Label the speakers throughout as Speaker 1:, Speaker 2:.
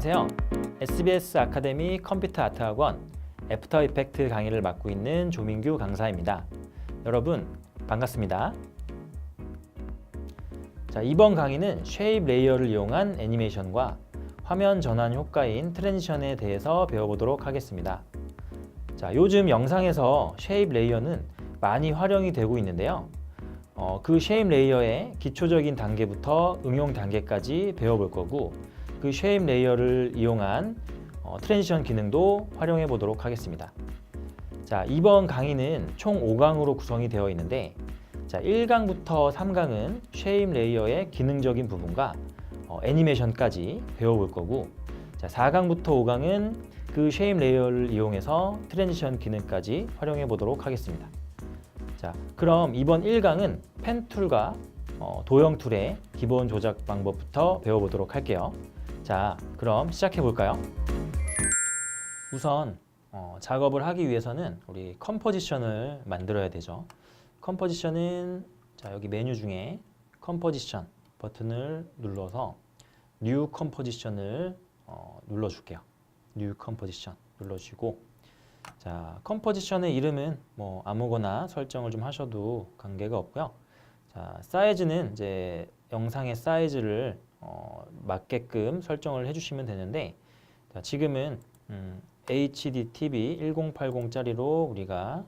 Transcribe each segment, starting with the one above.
Speaker 1: 안녕하세요. SBS 아카데미 컴퓨터 아트 학원 애프터 이펙트 강의를 맡고 있는 조민규 강사입니다. 여러분 반갑습니다. 자, 이번 강의는 쉐입 레이어를 이용한 애니메이션과 화면 전환 효과인 트랜지션에 대해서 배워보도록 하겠습니다. 자, 요즘 영상에서 쉐입 레이어는 많이 활용이 되고 있는데요. 그 쉐입 레이어의 기초적인 단계부터 응용 단계까지 배워볼 거고, 그 쉐입 레이어를 이용한 트랜지션 기능도 활용해 보도록 하겠습니다. 자, 이번 강의는 총 5강으로 구성이 되어 있는데, 자, 1강부터 3강은 쉐입 레이어의 기능적인 부분과 애니메이션까지 배워볼 거고, 자, 4강부터 5강은 그 쉐입 레이어를 이용해서 트랜지션 기능까지 활용해 보도록 하겠습니다. 자, 그럼 이번 1강은 펜 툴과 도형 툴의 기본 조작 방법부터 배워보도록 할게요. 자, 그럼 시작해 볼까요? 우선 작업을 하기 위해서는 우리 컴포지션을 만들어야 되죠. 컴포지션은 자, 여기 메뉴 중에 컴포지션 버튼을 눌러서 뉴 컴포지션을 눌러줄게요. 뉴 컴포지션 눌러주시고, 자, 컴포지션의 이름은 뭐 아무거나 설정을 좀 하셔도 관계가 없고요. 자, 사이즈는 이제 영상의 사이즈를 맞게끔 설정을 해주시면 되는데, 자, 지금은 HDTV 1080짜리로 우리가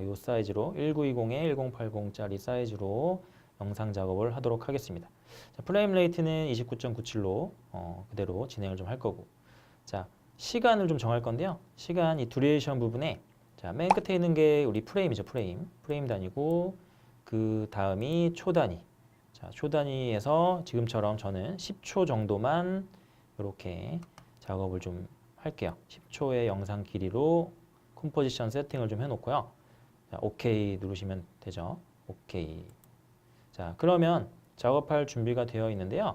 Speaker 1: 이 사이즈로 1920에 1080짜리 사이즈로 영상 작업을 하도록 하겠습니다. 자, 프레임 레이트는 29.97로 그대로 진행을 좀 할 거고, 자, 시간을 좀 정할 건데요. 시간 이 듀레이션 부분에 자, 맨 끝에 있는 게 우리 프레임이죠. 프레임 단위고, 그 다음이 초 단위. 자, 초 단위에서 지금처럼 저는 10초 정도만 이렇게 작업을 좀 할게요. 10초의 영상 길이로 컴포지션 세팅을 좀 해놓고요. 자, OK 누르시면 되죠. OK. 자, 그러면 작업할 준비가 되어 있는데요.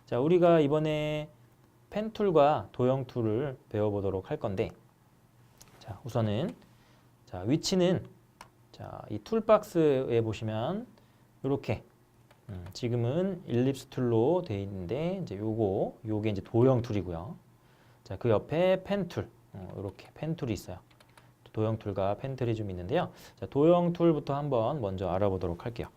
Speaker 1: 자, 우리가 이번에 펜 툴과 도형 툴을 배워보도록 할 건데, 자, 우선은 자, 위치는 자, 이 툴박스에 보시면 이렇게 지금은 일립스 툴로 되어 있는데, 이제 요게 이제 도형 툴이고요. 자, 그 옆에 펜 툴, 이렇게 펜 툴이 있어요. 도형 툴과 펜 툴이 좀 있는데요. 자, 도형 툴부터 한번 먼저 알아보도록 할게요.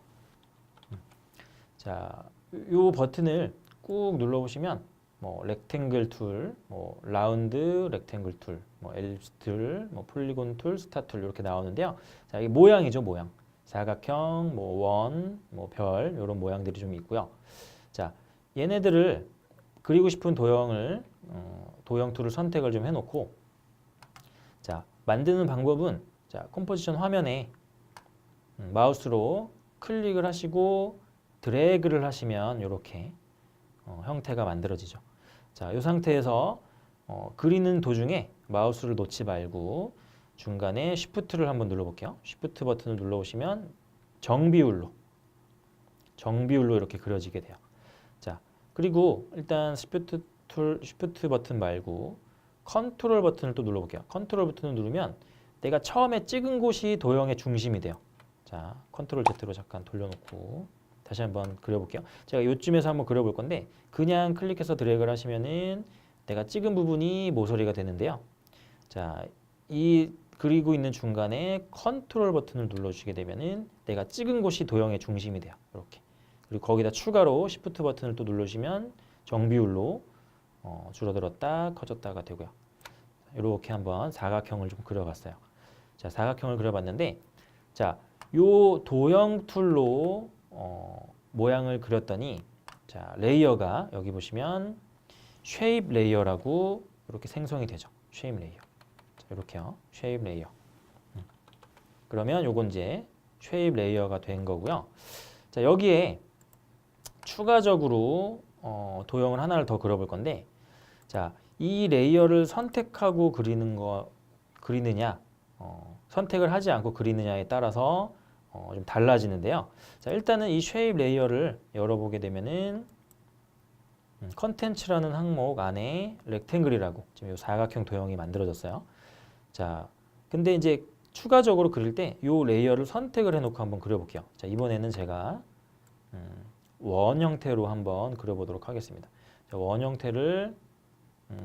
Speaker 1: 자, 요 버튼을 꾹 눌러보시면 뭐 렉탱글 툴, 뭐 라운드 렉탱글 툴, 뭐 엘립스 툴, 뭐 폴리곤 툴, 스타 툴 이렇게 나오는데요. 자, 이게 모양이죠, 모양. 사각형, 뭐 원, 뭐 별 이런 모양들이 좀 있고요. 자, 얘네들을 그리고 싶은 도형을 도형 툴을 선택을 좀 해놓고, 자, 만드는 방법은 자, 컴포지션 화면에 마우스로 클릭을 하시고 드래그를 하시면 이렇게 형태가 만들어지죠. 자, 이 상태에서 그리는 도중에 마우스를 놓지 말고 중간에 Shift를 한번 눌러볼게요. Shift 버튼을 눌러보시면 정비율로 이렇게 그려지게 돼요. 자, 그리고 일단 Shift 버튼 말고 컨트롤 버튼을 또 눌러볼게요. 컨트롤 버튼을 누르면 내가 처음에 찍은 곳이 도형의 중심이 돼요. 자, 컨트롤 Z로 잠깐 돌려놓고 다시 한번 그려볼게요. 제가 이쯤에서 한번 그려볼 건데, 그냥 클릭해서 드래그를 하시면은 내가 찍은 부분이 모서리가 되는데요. 자, 이 그리고 있는 중간에 컨트롤 버튼을 눌러주시게 되면은 내가 찍은 곳이 도형의 중심이 돼요. 이렇게. 그리고 거기다 추가로 Shift 버튼을 또 눌러주시면 정비율로 줄어들었다 커졌다가 되고요. 이렇게 한번 사각형을 좀 그려봤어요. 자, 사각형을 그려봤는데, 자, 요 도형 툴로 모양을 그렸더니, 자, 레이어가 여기 보시면 쉐입 레이어라고 이렇게 생성이 되죠. 쉐입 레이어. 자, 이렇게요. 쉐입 레이어. 그러면 요건 이제 쉐입 레이어가 된 거고요. 자, 여기에 추가적으로 도형을 하나를 더 그려볼 건데, 자, 이 레이어를 선택하고 그리느냐, 선택을 하지 않고 그리느냐에 따라서 좀 달라지는데요. 자, 일단은 이 쉐입 레이어를 열어보게 되면은 컨텐츠라는 항목 안에 렉탱글이라고 지금 이 사각형 도형이 만들어졌어요. 자, 근데 이제 추가적으로 그릴 때 이 레이어를 선택을 해놓고 한번 그려볼게요. 자, 이번에는 제가 원 형태로 한번 그려보도록 하겠습니다. 자, 원 형태를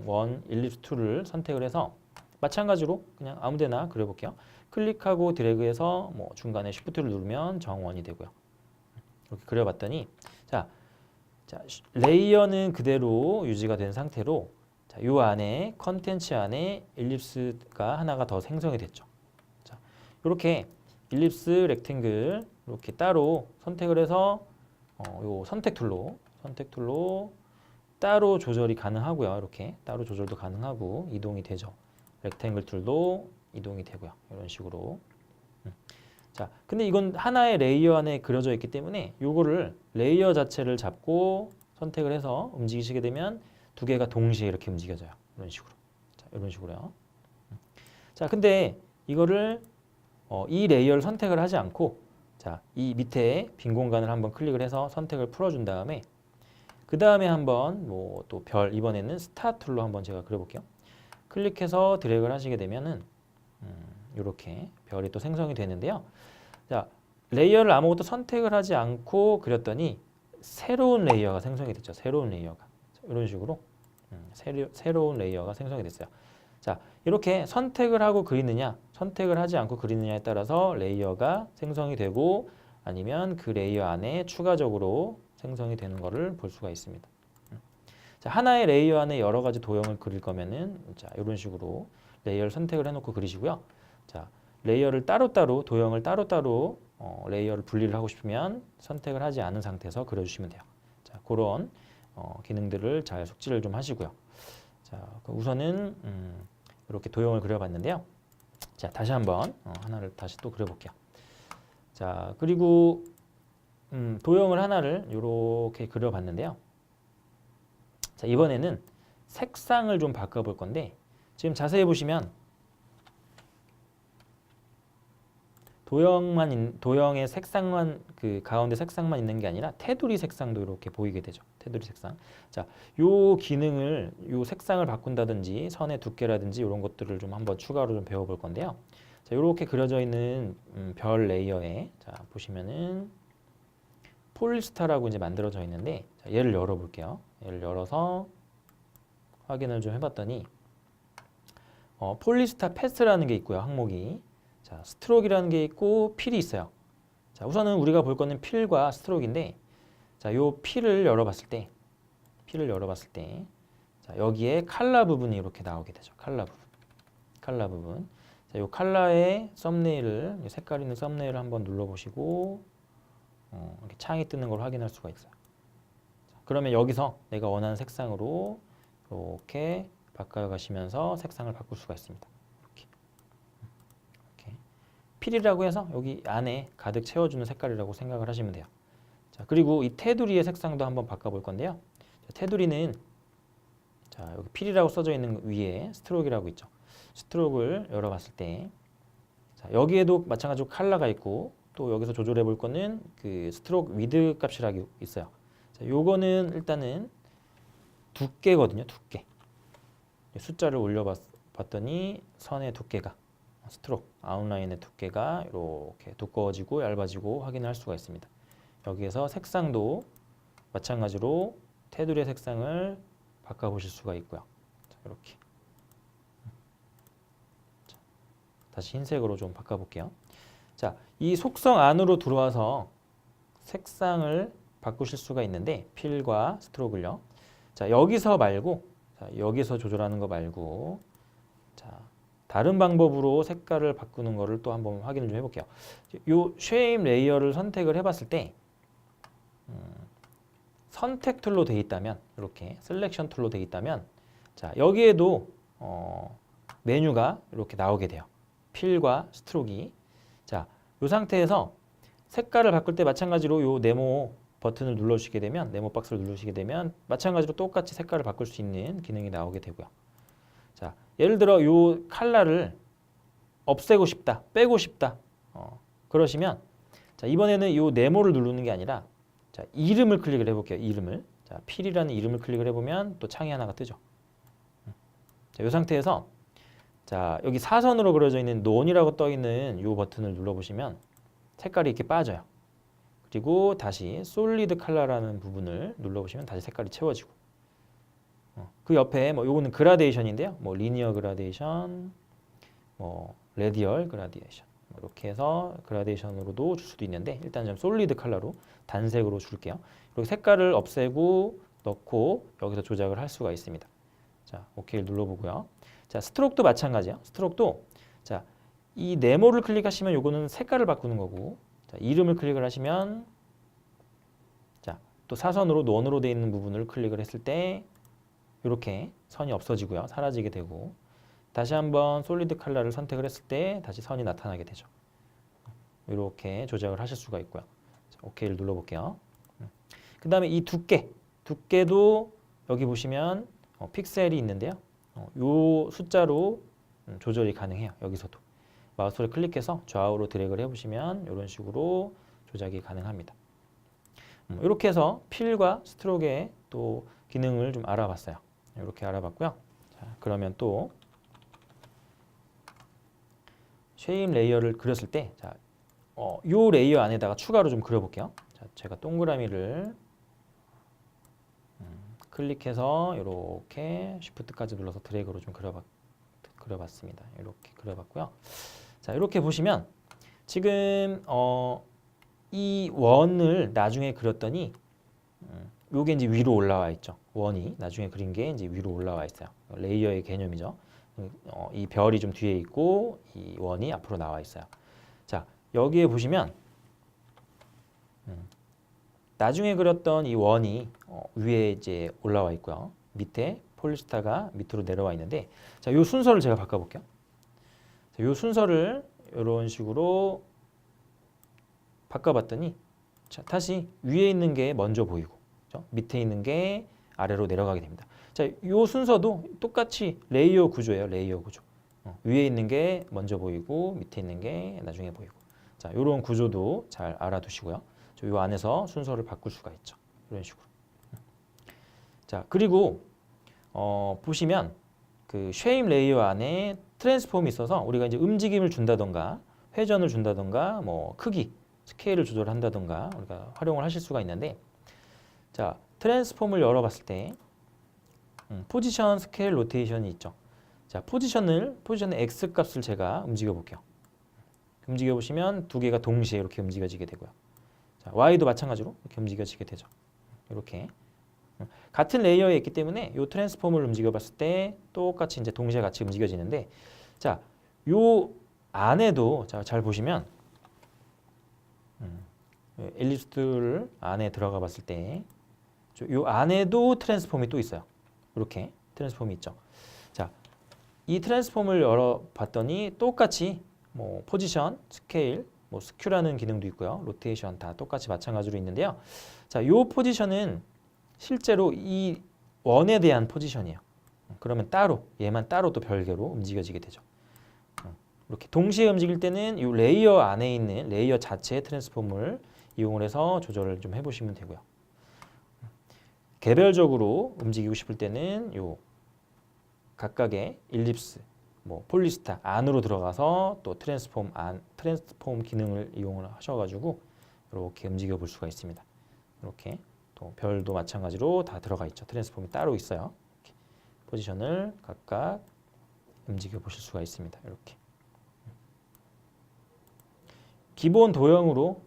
Speaker 1: 원, 일립스 툴을 선택을 해서 마찬가지로 그냥 아무데나 그려볼게요. 클릭하고 드래그해서 뭐 중간에 쉬프트를 누르면 정원이 되고요. 이렇게 그려봤더니 자, 레이어는 그대로 유지가 된 상태로 자, 요 안에 컨텐츠 안에 일립스가 하나가 더 생성이 됐죠. 자, 이렇게 일립스, 렉탱글 이렇게 따로 선택을 해서 요 선택 툴로 따로 조절이 가능하고요. 이렇게 따로 조절도 가능하고 이동이 되죠. 렉탱글 툴도 이동이 되고요. 이런 식으로. 자, 근데 이건 하나의 레이어 안에 그려져 있기 때문에 요거를 레이어 자체를 잡고 선택을 해서 움직이시게 되면 두 개가 동시에 이렇게 움직여져요. 이런 식으로. 자, 이런 식으로요. 자, 근데 이거를 이 레이어를 선택을 하지 않고 자, 이 밑에 빈 공간을 한번 클릭을 해서 선택을 풀어준 다음에 그 다음에 한번 뭐 또 별 이번에는 스타 툴로 한번 제가 그려볼게요. 클릭해서 드래그를 하시게 되면은 이렇게 별이 또 생성이 되는데요. 자, 레이어를 아무것도 선택을 하지 않고 그렸더니 새로운 레이어가 생성이 됐죠. 새로운 레이어가 이런 식으로 새로운 레이어가 생성이 됐어요. 자, 이렇게 선택을 하고 그리느냐, 선택을 하지 않고 그리느냐에 따라서 레이어가 생성이 되고 아니면 그 레이어 안에 추가적으로 생성이 되는 것을 볼 수가 있습니다. 자, 하나의 레이어 안에 여러 가지 도형을 그릴 거면은 자, 이런 식으로 레이어를 선택을 해놓고 그리시고요. 자, 레이어를 따로따로 도형을 따로따로 레이어를 분리를 하고 싶으면 선택을 하지 않은 상태에서 그려주시면 돼요. 자, 그런 기능들을 잘 숙지를 좀 하시고요. 자, 우선은 이렇게 도형을 그려봤는데요. 자, 다시 한번 하나를 다시 또 그려볼게요. 자, 그리고 도형을 하나를 이렇게 그려봤는데요. 자, 이번에는 색상을 좀 바꿔볼 건데 지금 자세히 보시면 도형의 색상만 그 가운데 색상만 있는 게 아니라 테두리 색상도 이렇게 보이게 되죠. 테두리 색상. 자, 요 기능을 요 색상을 바꾼다든지 선의 두께라든지 이런 것들을 좀 한번 추가로 좀 배워볼 건데요. 자, 이렇게 그려져 있는 별 레이어에 자, 보시면은 폴리스타라고 이제 만들어져 있는데 자, 얘를 열어볼게요. 얘를 열어서 확인을 좀 해봤더니 폴리스타 패스라는 게 있고요. 항목이 자, 스트로크라는 게 있고 필이 있어요. 자, 우선은 우리가 볼 거는 필과 스트로크인데 자, 요 필을 열어봤을 때 자, 여기에 컬러 부분이 이렇게 나오게 되죠. 컬러 부분. 자, 요 컬러의 썸네일을 색깔 있는 썸네일을 한번 눌러보시고 이렇게 창이 뜨는 걸 확인할 수가 있어요. 자, 그러면 여기서 내가 원하는 색상으로 이렇게 바꿔가시면서 색상을 바꿀 수가 있습니다. 필이라고 해서 여기 안에 가득 채워주는 색깔이라고 생각을 하시면 돼요. 자, 그리고 이 테두리의 색상도 한번 바꿔볼 건데요. 자, 테두리는 자, 여기 필이라고 써져 있는 위에 스트로크라고 있죠. 스트로크를 열어봤을 때 자, 여기에도 마찬가지로 컬러가 있고 또 여기서 조절해 볼 거는 그 스트로크 위드 값이라고 있어요. 자, 요거는 일단은 두께거든요. 두께. 숫자를 올려봤더니 선의 두께가 스트로크, 아웃라인의 두께가 이렇게 두꺼워지고 얇아지고 확인할 수가 있습니다. 여기에서 색상도 마찬가지로 테두리의 색상을 바꿔보실 수가 있고요. 자, 이렇게 자, 다시 흰색으로 좀 바꿔볼게요. 자, 이 속성 안으로 들어와서 색상을 바꾸실 수가 있는데 필과 스트로크를요. 자, 여기서 말고 자, 여기서 조절하는 거 말고 자, 다른 방법으로 색깔을 바꾸는 거를 또 한번 확인을 좀 해볼게요. 요 쉐입 레이어를 선택을 해봤을 때 선택 툴로 되어 있다면 이렇게 셀렉션 툴로 되어 있다면 자, 여기에도 메뉴가 이렇게 나오게 돼요. 필과 스트로크가. 자, 이 상태에서 색깔을 바꿀 때 마찬가지로 요 네모 버튼을 눌러주시게 되면 네모 박스를 누르시게 되면 마찬가지로 똑같이 색깔을 바꿀 수 있는 기능이 나오게 되고요. 자, 예를 들어 요 컬러를 없애고 싶다, 빼고 싶다. 그러시면 자, 이번에는 요 네모를 누르는 게 아니라 자, 이름을 클릭을 해볼게요. 이름을. 자, 필이라는 이름을 클릭을 해보면 또 창이 하나가 뜨죠. 자, 이 상태에서 자, 여기 사선으로 그려져 있는 논이라고 떠 있는 요 버튼을 눌러보시면 색깔이 이렇게 빠져요. 그리고 다시 솔리드 컬러라는 부분을 눌러보시면 다시 색깔이 채워지고 그 옆에 뭐 요거는 그라데이션인데요. 뭐 리니어 그라데이션, 뭐 레디얼 그라데이션 이렇게 해서 그라데이션으로도 줄 수도 있는데 일단 좀 솔리드 컬러로 단색으로 줄게요. 이렇게 색깔을 없애고 넣고 여기서 조작을 할 수가 있습니다. 자, 오케이를 눌러보고요. 자, 스트로크도 마찬가지예요. 스트로크도 자, 이 네모를 클릭하시면 요거는 색깔을 바꾸는 거고, 자, 이름을 클릭을 하시면 자, 또 사선으로 원으로 되어 있는 부분을 클릭을 했을 때 이렇게 선이 없어지고요. 사라지게 되고 다시 한번 솔리드 컬러를 선택을 했을 때 다시 선이 나타나게 되죠. 이렇게 조작을 하실 수가 있고요. 자, 오케이를 눌러볼게요. 그 다음에 이 두께도 여기 보시면 픽셀이 있는데요. 요 숫자로 조절이 가능해요. 여기서도 마우스를 클릭해서 좌우로 드래그를 해보시면 이런 식으로 조작이 가능합니다. 이렇게 해서 필과 스트로크의 또 기능을 좀 알아봤어요. 이렇게 알아봤고요. 자, 그러면 또 쉐입 레이어를 그렸을 때, 자, 요 레이어 안에다가 추가로 좀 그려볼게요. 자, 제가 동그라미를 클릭해서 이렇게 쉬프트까지 눌러서 드래그로 좀 그려봤습니다. 이렇게 그려봤고요. 자, 이렇게 보시면 지금 이 원을 나중에 그렸더니 요게 이제 위로 올라와 있죠. 원이 나중에 그린 게 이제 위로 올라와 있어요. 레이어의 개념이죠. 이 별이 좀 뒤에 있고 이 원이 앞으로 나와 있어요. 자, 여기에 보시면 나중에 그렸던 이 원이 위에 이제 올라와 있고요. 밑에 폴리스타가 밑으로 내려와 있는데, 자, 요 순서를 제가 바꿔볼게요. 자, 요 순서를 이런 식으로 바꿔봤더니, 자, 다시 위에 있는 게 먼저 보이고, 그렇죠? 밑에 있는 게 아래로 내려가게 됩니다. 자, 요 순서도 똑같이 레이어 구조예요. 레이어 구조. 위에 있는 게 먼저 보이고, 밑에 있는 게 나중에 보이고. 자, 요런 구조도 잘 알아두시고요. 요 안에서 순서를 바꿀 수가 있죠. 이런 식으로. 자, 그리고 보시면 그 쉐입 레이어 안에 트랜스폼이 있어서 우리가 이제 움직임을 준다던가 회전을 준다던가 뭐 크기, 스케일을 조절한다던가 우리가 활용을 하실 수가 있는데, 자, 트랜스폼을 열어봤을 때 포지션, 스케일, 로테이션이 있죠. 자, 포지션의 X 값을 제가 움직여 볼게요. 움직여 보시면 두 개가 동시에 이렇게 움직여지게 되고요. 자, Y도 마찬가지로 이렇게 움직여지게 되죠. 이렇게 같은 레이어에 있기 때문에 이 트랜스폼을 움직여 봤을 때 똑같이 이제 동시에 같이 움직여지는데, 자, 요 안에도 자, 잘 보시면 엘립스 툴 안에 들어가 봤을 때 요 안에도 트랜스폼이 또 있어요. 이렇게 트랜스폼이 있죠. 자, 이 트랜스폼을 열어 봤더니 똑같이 뭐 포지션, 스케일, 뭐 스큐라는 기능도 있고요. 로테이션 다 똑같이 마찬가지로 있는데요. 자, 요 포지션은 실제로 이 원에 대한 포지션이에요. 그러면 따로 얘만 따로 또 별개로 움직여지게 되죠. 이렇게 동시에 움직일 때는 이 레이어 안에 있는 레이어 자체의 트랜스폼을 이용을 해서 조절을 좀 해보시면 되고요. 개별적으로 움직이고 싶을 때는 요 각각의 일립스, 뭐 폴리스타 안으로 들어가서 또 트랜스폼 기능을 이용을 하셔가지고 이렇게 움직여 볼 수가 있습니다. 이렇게 또 별도 마찬가지로 다 들어가 있죠. 트랜스폼이 따로 있어요. 이렇게 포지션을 각각 움직여 보실 수가 있습니다. 이렇게 기본 도형으로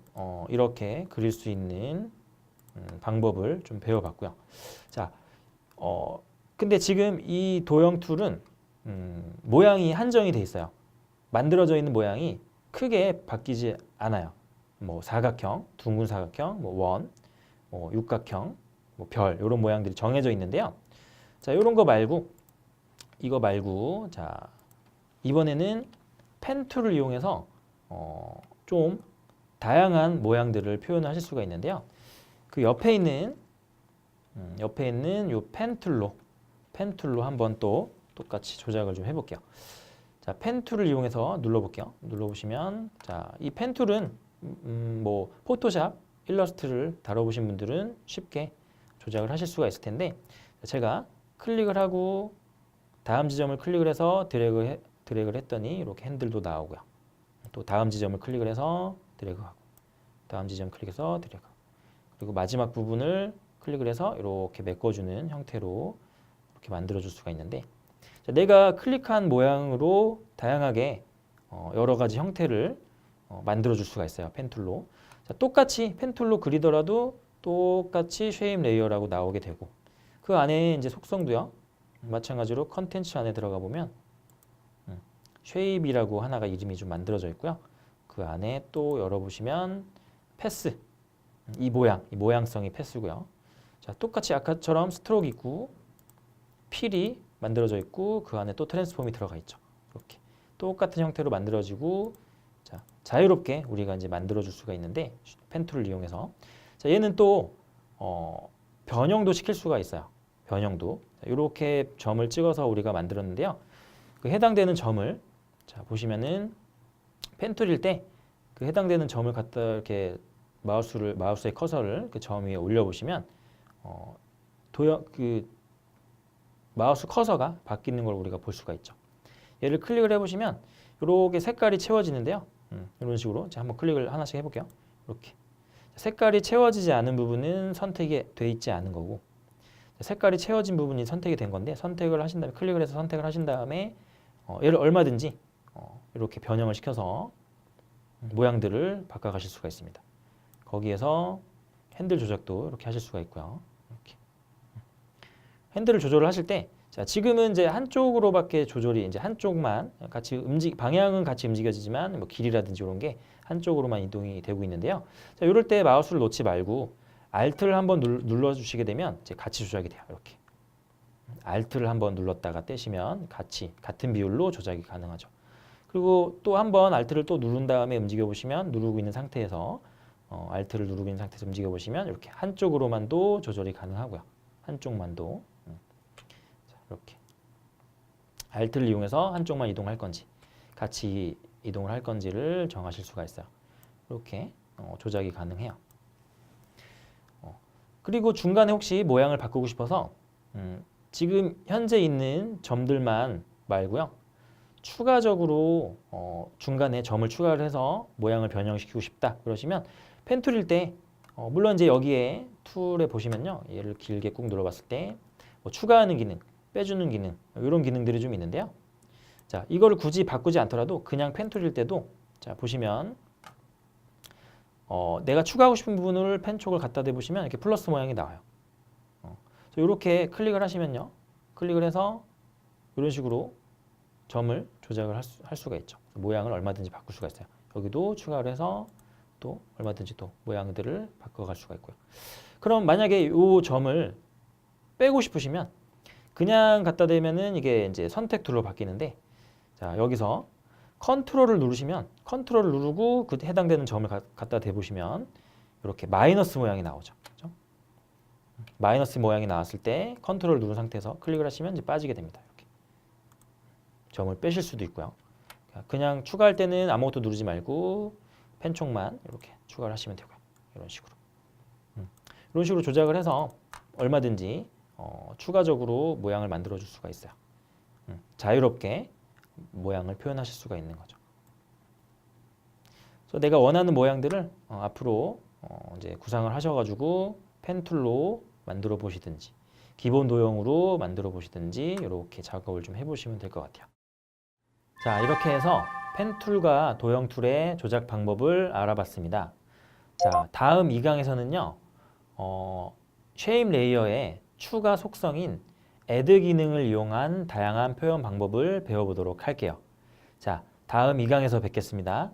Speaker 1: 이렇게 그릴 수 있는 방법을 좀 배워봤고요. 자, 근데 지금 이 도형 툴은 모양이 한정이 돼 있어요. 만들어져 있는 모양이 크게 바뀌지 않아요. 뭐 사각형, 둥근 사각형, 뭐 원, 뭐 육각형, 뭐 별 이런 모양들이 정해져 있는데요. 자, 이런 거 말고 이거 말고 자, 이번에는 펜 툴을 이용해서 좀 다양한 모양들을 표현하실 수가 있는데요. 그 옆에 있는 요 펜 툴로 한번 또 똑같이 조작을 좀 해볼게요. 자, 펜 툴을 이용해서 눌러볼게요. 눌러보시면 자, 이 펜 툴은 뭐 포토샵, 일러스트를 다뤄보신 분들은 쉽게 조작을 하실 수가 있을 텐데, 제가 클릭을 하고 다음 지점을 클릭을 해서 드래그를 했더니 이렇게 핸들도 나오고요. 또 다음 지점을 클릭을 해서 드래그하고 다음 지점 클릭해서 드래그, 그리고 마지막 부분을 클릭을 해서 이렇게 메꿔주는 형태로 이렇게 만들어 줄 수가 있는데, 자, 내가 클릭한 모양으로 다양하게 여러 가지 형태를 만들어 줄 수가 있어요. 펜 툴로. 자, 똑같이 펜 툴로 그리더라도 똑같이 쉐입 레이어라고 나오게 되고, 그 안에 이제 속성도요. 마찬가지로 컨텐츠 안에 들어가 보면 쉐입이라고 하나가 이름이 좀 만들어져 있고요. 그 안에 또 열어보시면 패스, 이 모양성이 패스고요. 자, 똑같이 아까처럼 스트로크 있고 필이 만들어져 있고 그 안에 또 트랜스폼이 들어가 있죠. 이렇게 똑같은 형태로 만들어지고, 자, 자유롭게 우리가 이제 만들어 줄 수가 있는데 펜 툴을 이용해서, 자, 얘는 또 변형도 시킬 수가 있어요. 변형도. 자, 이렇게 점을 찍어서 우리가 만들었는데요. 그 해당되는 점을, 자, 보시면은 펜 툴일 때 그 해당되는 점을 갖다 이렇게 마우스의 커서를 그 점 위에 올려 보시면 그 마우스 커서가 바뀌는 걸 우리가 볼 수가 있죠. 얘를 클릭을 해보시면 이렇게 색깔이 채워지는데요. 이런 식으로 제가 한번 클릭을 하나씩 해볼게요. 이렇게 색깔이 채워지지 않은 부분은 선택이 돼 있지 않은 거고, 색깔이 채워진 부분이 선택이 된 건데, 선택을 하신 다음에 클릭을 해서 선택을 하신 다음에 얘를 얼마든지 이렇게 변형을 시켜서 모양들을 바꿔가실 수가 있습니다. 거기에서 핸들 조작도 이렇게 하실 수가 있고요. 이렇게. 핸들을 조절을 하실 때, 자, 지금은 이제 한쪽으로밖에 조절이, 이제 한쪽만 같이 방향은 같이 움직여지지만 뭐 길이라든지 이런 게 한쪽으로만 이동이 되고 있는데요. 자, 이럴 때 마우스를 놓지 말고 Alt를 한번 눌러주시게 되면 이제 같이 조작이 돼요. 이렇게 Alt를 한번 눌렀다가 떼시면 같은 비율로 조작이 가능하죠. 그리고 또 한번 Alt를 또 누른 다음에 움직여 보시면, 누르고 있는 상태에서 Alt를 누르고 있는 상태에서 움직여 보시면 이렇게 한쪽으로만도 조절이 가능하고요. 한쪽만도. 자, 이렇게 Alt를 이용해서 한쪽만 이동할 건지 같이 이동을 할 건지를 정하실 수가 있어요. 이렇게 조작이 가능해요. 그리고 중간에 혹시 모양을 바꾸고 싶어서 지금 현재 있는 점들만 말고요. 추가적으로 중간에 점을 추가를 해서 모양을 변형시키고 싶다 그러시면 펜 툴일 때 물론 이제 여기에 툴에 보시면요, 얘를 길게 꾹 눌러봤을 때 뭐 추가하는 기능, 빼주는 기능, 이런 기능들이 좀 있는데요. 자, 이거를 굳이 바꾸지 않더라도 그냥 펜 툴일 때도, 자, 보시면 내가 추가하고 싶은 부분을 펜촉을 갖다 대보시면 이렇게 플러스 모양이 나와요. 이렇게 클릭을 하시면요, 클릭을 해서 이런 식으로 점을 조작을 할 수가 있죠. 모양을 얼마든지 바꿀 수가 있어요. 여기도 추가를 해서 또 얼마든지 또 모양들을 바꿔갈 수가 있고요. 그럼 만약에 이 점을 빼고 싶으시면 그냥 갖다 대면은 이게 이제 선택 툴로 바뀌는데, 자, 여기서 컨트롤을 누르시면, 컨트롤을 누르고 그 해당되는 점을 갖다 대보시면 이렇게 마이너스 모양이 나오죠. 그렇죠? 마이너스 모양이 나왔을 때 컨트롤을 누른 상태에서 클릭을 하시면 이제 빠지게 됩니다. 이렇게 점을 빼실 수도 있고요. 그냥 추가할 때는 아무것도 누르지 말고 펜촉만 이렇게 추가를 하시면 되고요. 이런 식으로. 이런 식으로 조작을 해서 얼마든지 추가적으로 모양을 만들어 줄 수가 있어요. 자유롭게 모양을 표현하실 수가 있는 거죠. 그래서 내가 원하는 모양들을 앞으로 이제 구상을 하셔가지고 펜 툴로 만들어 보시든지 기본 도형으로 만들어 보시든지 이렇게 작업을 좀 해보시면 될 것 같아요. 자, 이렇게 해서 펜 툴과 도형 툴의 조작 방법을 알아봤습니다. 자, 다음 2강에서는요, 쉐입 레이어의 추가 속성인 애드 기능을 이용한 다양한 표현 방법을 배워보도록 할게요. 자, 다음 2강에서 뵙겠습니다.